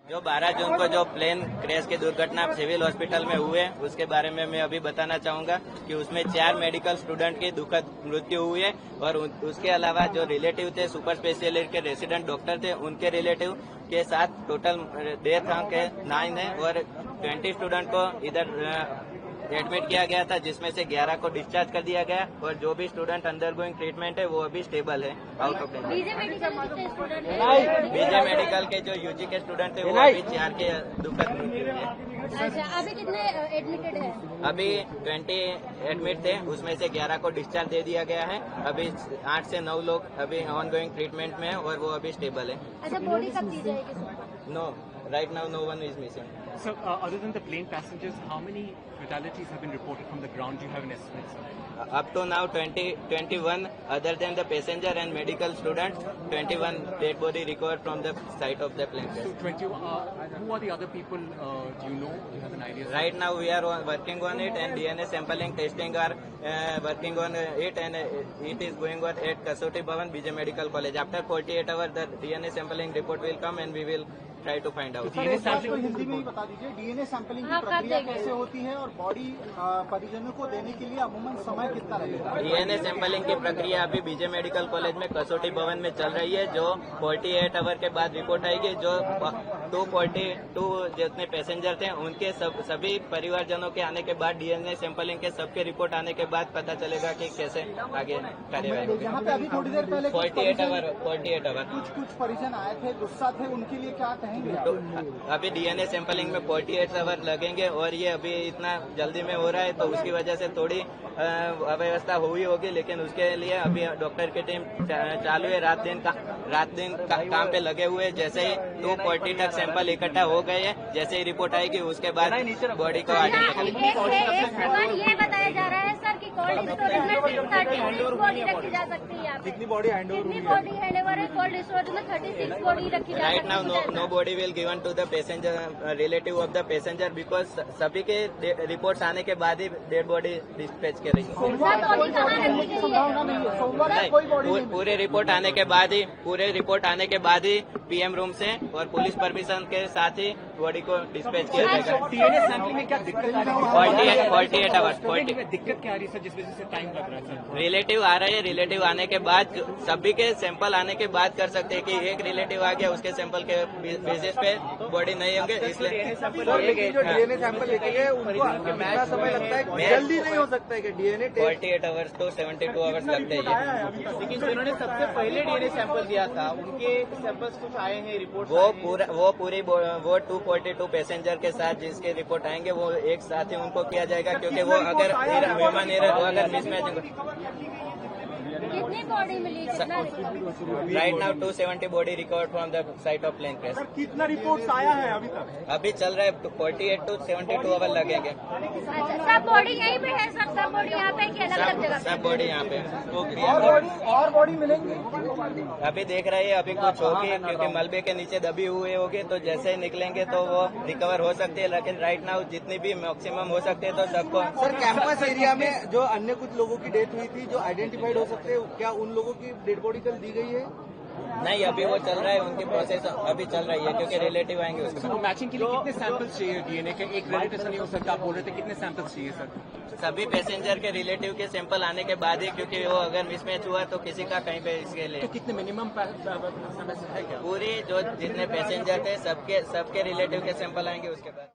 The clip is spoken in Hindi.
जो 12 जून को जो प्लेन क्रैश की दुर्घटना सिविल हॉस्पिटल में हुए उसके बारे में मैं अभी बताना चाहूंगा कि उसमें 4 मेडिकल स्टूडेंट की दुखद मृत्यु हुई है और उसके अलावा जो रिलेटिव थे सुपर स्पेशलिस्ट के रेसिडेंट डॉक्टर थे उनके रिलेटिव के साथ टोटल डेथ अंक 9 है और 20 स्टूडेंट को इधर एडमिट किया गया था जिसमें से 11 को डिस्चार्ज कर दिया गया और जो भी स्टूडेंट अंडर गोइंग ट्रीटमेंट है वो अभी स्टेबल है आउट ऑफ बीजे मेडिकल के जो यूजी के स्टूडेंट थे वो अभी 4 के दुखद मृत्यु है। अच्छा, अभी कितने एडमिटेड है? अभी 20 एडमिट थे उसमें से 11 को डिस्चार्ज दे दिया गया है। अभी 8 से 9 लोग अभी ऑन गोइंग ट्रीटमेंट में है और वो अभी स्टेबल है। अच्छा, बॉडी कब दी जाएगी? No, right now no one is missing. So, other than the plane passengers, how many fatalities have been reported from the ground? Do you have an estimate, sir? Up to now 21 other than the passenger and medical students, 21 dead body recovered from the site of the plane crash. So, 20. Who are the other people? Do you know? Do you have an idea? Right now we are working on it and DNA sampling testing are working on it and it is going on at Kasoti Bhavan, BJ Medical College. After 48 hours the DNA sampling report will come and we will try to find out. DNA sampling Hindi में ही बता दीजिए, डीएनए सैंपलिंग की प्रक्रिया कैसे होती है और बॉडी परिजनों को देने के लिए अमूमन समय कितना लगेगा? डीएनए सैंपलिंग की प्रक्रिया अभी बीजे मेडिकल कॉलेज में कसौटी भवन में चल रही है जो 48 आवर के बाद रिपोर्ट आएगी। जो 242 जितने पैसेंजर थे उनके सभी परिवारजनों के आने के बाद डीएनए सैंपलिंग के सबके रिपोर्ट आने के बाद पता चलेगा कि कैसे आगे कार्यवाही होगी। यहाँ पे अभी थोड़ी देर पहले 48 आवर कुछ परिजन आए थे, गुस्सा थे, उनके लिए क्या कहेंगे? तो अभी डीएनए सैंपलिंग में 48 आवर लगेंगे और ये अभी इतना जल्दी में हो रहा है तो उसकी वजह से थोड़ी अव्यवस्था हुई होगी, लेकिन उसके लिए अभी डॉक्टर की टीम चालू है। रात दिन काम पे लगे हुए। जैसे ही 240 तक सैंपल इकट्ठा हो गए हैं, जैसे ही रिपोर्ट आएगी उसके बाद बॉडी को ये बताया जा रहा है सर कि कोल्ड स्टोरेज में 36 बॉडी रखी जा सकती है। कितनी बॉडी हैंड ओवर है? कोल्ड स्टोरेज में 36 बॉडी रखी जा सकती है। Right now no body will given to the passenger relative of the passenger because सभी के रिपोर्ट्स आने के बाद ही डेड बॉडी डिस्पैच कर रही है। पूरे रिपोर्ट आने के बाद ही पीएम रूम से और पुलिस परमिशन के साथ ही बॉडी को डिस्पैच किया जाएगा। डीएनए सैंपलिंग में क्या दिक्कत आ रही है? 48 आवर्स दिक्कत क्या आ रही है सर, जिस वजह से टाइम लग रहा है सर? रिलेटिव आ रहे हैं, रिलेटिव आने के बाद सभी के सैंपल आने के बाद कर सकते हैं कि एक रिलेटिव आ गया उसके सैंपल के बेसिस पे बॉडी नहीं होंगे, इसलिए जो डीएनए सैंपल लेके गए उनको कितना समय लगता है? जल्दी नहीं हो सकता है कि डीएनए 48 आवर्स तो 72 आवर्स लगते हैं। लेकिन जिन्होंने सबसे पहले डीएनए सैंपल दिया था उनके सैंपल्स कुछ आए हैं रिपोर्ट? वो 242 पैसेंजर के साथ जिसके रिपोर्ट आएंगे वो एक साथ ही उनको किया जाएगा, क्योंकि वो अगर ह्यूमन एरर अगर मिसमैच। कितनी बॉडी मिली? Right now 270 body recovered from the site of plane crash. कितना रिपोर्ट आया है अभी तक? अभी चल रहा है 48 to 72 आवर लगेंगे। अच्छा, सब बॉडी यहीं पे है? सब बॉडी यहाँ पे कि अलग अलग जगह? सब बॉडी यहाँ पे। और बॉडी मिलेंगी? अभी देख रहे हैं, अभी कुछ होगी क्योंकि मलबे के नीचे दबी हुए होगी, तो जैसे ही निकलेंगे तो वो रिकवर हो सकती है, लेकिन राइट नाउ जितनी भी मैक्सिमम हो सकते हैं तो सबको। सर, कैंपस एरिया में जो अन्य कुछ लोगों की डेथ हुई थी जो आइडेंटिफाइड हो सकते हैं, क्या उन लोगों की डेड बॉडी कल दी गई है? नहीं, अभी वो चल रहा है, उनकी प्रोसेस अभी चल रही है क्योंकि रिलेटिव आएंगे उसके बाद। मैचिंग के लिए कितने सैंपल्स चाहिए डीएनए के? एक रिलेटिव से नहीं हो सकता, आप बोल रहे थे, कितने सैंपल्स चाहिए सर? सभी पैसेंजर के रिलेटिव के सैंपल आने के बाद ही, क्योंकि वो अगर मिसमैच हुआ तो किसी का कहीं पे इसके लिए तो कितने मिनिमम समय है क्या? पूरी जो जितने पैसेंजर थे सबके रिलेटिव के सैंपल आएंगे उसके बाद।